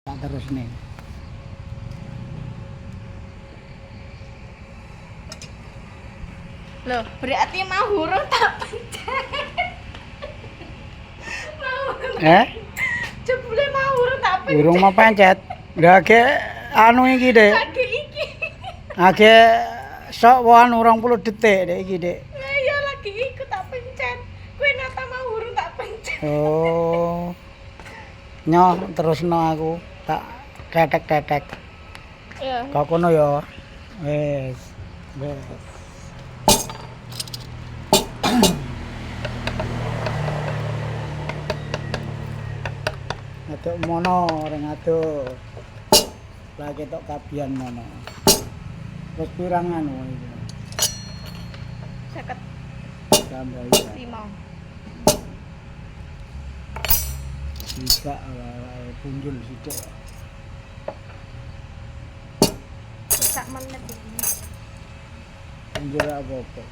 Tak terus nih. Loh, berarti mau huruf tak pencet. Jebule mau huruf tak pencet. Urung mau pencet. Gak anu iki, Dek. Lagi iki. Age sok wae 20 detik Dek iki, Dek. Lah iya lagi iku tak pencet. Kowe nata mau huruf tak pencet. Oh. Nyoh terusno aku. Tak tetek-tetek. Iya. Kok kono ya. Wes. Wes. Atuk mono ring atuk. Lah ketok kabian mono. Wis pirang anu iki. 50 Tambah ya. 5. Bisa ala punjul sithik. Sak menit iki. Punjul apa-apa.